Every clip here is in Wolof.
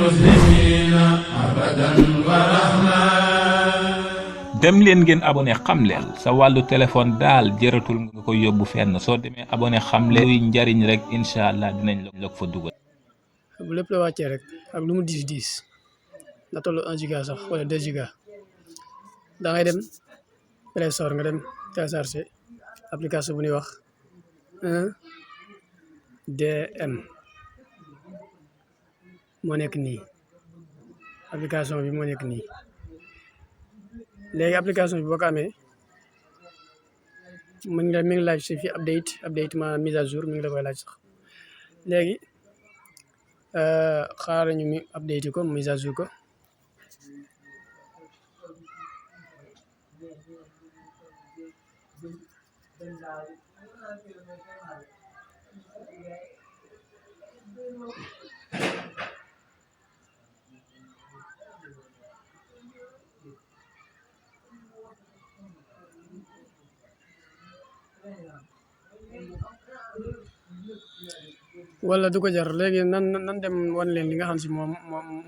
المسلمين أبدا ورحمة. dem leen ngeen abonné xamleel sa wàllu téléphone daal jëratul nga ko yóbbu fenn soo demee abonné xamleel luy njariñ rek incha allah dinañ la ko fa dugal. bu lépp la wàccee rek ak lu mu diis na toll 1 giga sax wala 2 giga da ngay dem Play Store nga dem télécharger application bu ñuy wax 1DM moo nekk nii application bi moo nekk nii léegi application bi boo ko amee mi ngi laaj si fi update ma mise à jour mi ngi la koy laaj sax léegi xaaral ñu mi update ko mise à jour ko wala du ko jar léegi nan dem wan leen li nga xam si moom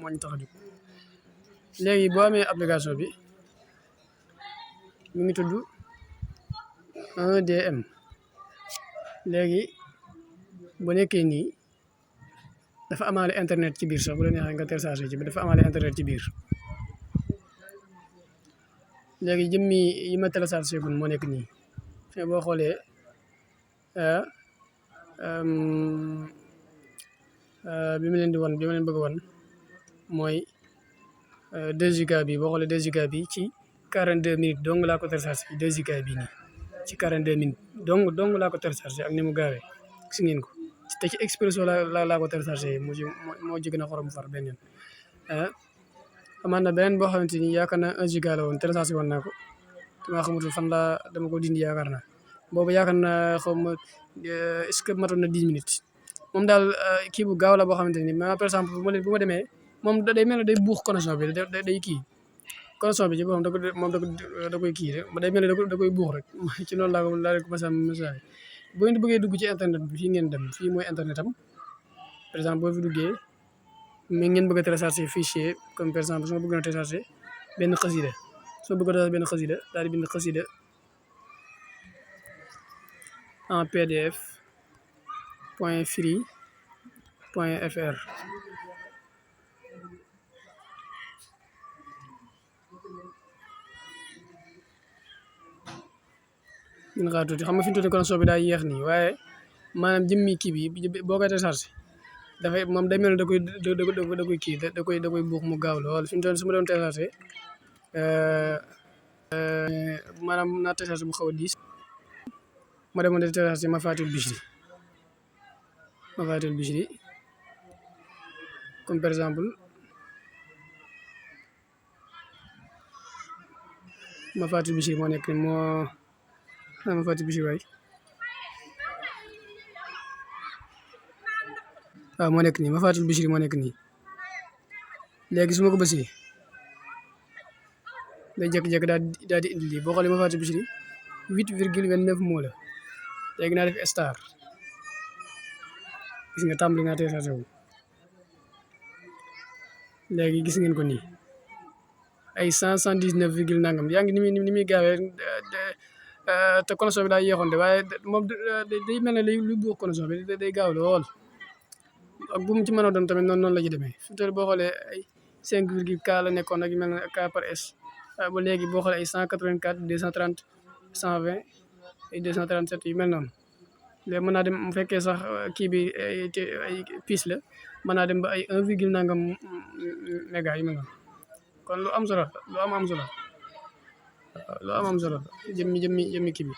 moo ñu tax a jóg léegi boo amee application bi mi ngi tudd 1DM léegi bu nekkee nii dafa amaale internet ci biir sax bu la neexee nga téléchargé ci bi dafa amaale internet ci biir léegi jëmmi yi ma téléchargé gun moo nekk nii fii boo xoolee bi ma leen di wan bi ma leen bëgg a wan mooy 2 giga bi boo xoolee 2 giga bi ci 42 minutes dong laa ko téléchargé 2 giga bi nii ci 42 minutes dong laa ko téléchargé ak ni mu gaawee gis ngeen ko te ci Expresso laa ko téléchargé moo ci gën a xorom far benn yoon amaan na beneen boo xamante ni yaakaar naa 1 giga la woon téléchargé woon naa ko te maa xamatul fan laa dama ko dindi yaakaar naa boobu yaakaar naa xaw ma est-ce que matoon na 10 minutes moom daal kii bu gaaw la boo xamante ni ma par exemple bu ma demee moom day mel ne day buux connexion bi day kii connexion bi ci boppam da koy kii rek day mel ne da koy buux rek ci noonu laa ko passé message bu ngeen bëggee dugg ci internet bi fii ngeen dem fii mooy internet am par exemple boo fi duggee mi ngeen bëgg a télécharger fichier comme par exemple su ma bëgg a télécharger benn xasida daal di bind xasida en pdf .free.fr ngeen xaar tuuti xam nga fi mu tuuti connexion bi daa yéex nii waaye maanaam jëmmi kii bi boo koy téléchargé dafay moom day mel ne da koy kii da koy buux mu gaaw lool fi mu toll su ma doon téléchargé maanaam naa téléchargé bu xaw a diis ma demoon di téléchargé Mafaatihul Bichri comme par exemple Mafaatihul Bichri moo nekk Mafaatihul Bichri waay waaw moo nekk nii Mafaatihul Bichri moo nekk nii léegi su ma ko bësee day jékki-jékki daal di indi lii boo xoolee Mafaatihul Bichri 8,29 moo la léegi naa def star gis nga tàmbali naa téléchargé wu léegi gis ngeen ko nii ay 119 virgule nangam yaa ngi ni muy gaawee te connexion bi daa yéexoon de waaye moom day mel ne luy buux connexion bi day gaaw lool ak bu mu ci mën a doon tamit noonu la ci demee fi mu toll boo xoolee ay 5 virgule K la nekkoon ak yu mel ne K par S ba léegi boo xoolee ay 184 230 120 ay 237 yu mel noonu léegi mën naa dem mu fekkee sax kii bi ay pièce la mën naa dem ba ay 1 virgule nangam méga yu mel noonu kon lu am solo jëmmi kii bi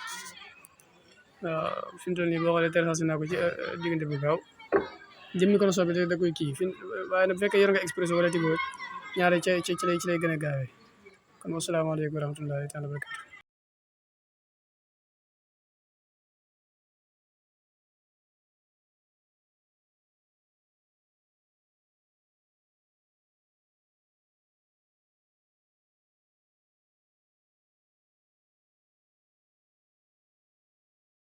waaw fi mu toll nii boo xoolee téléchargé naa ko ci diggante bu gaaw jëmmi connexion bi da koy kii waaye nag bu fekkee yor nga Expresso wala Tigo ñaare ci lay gën a gaawee kon wasalaamaaleykum wa rahmatullahi taala wa barakatu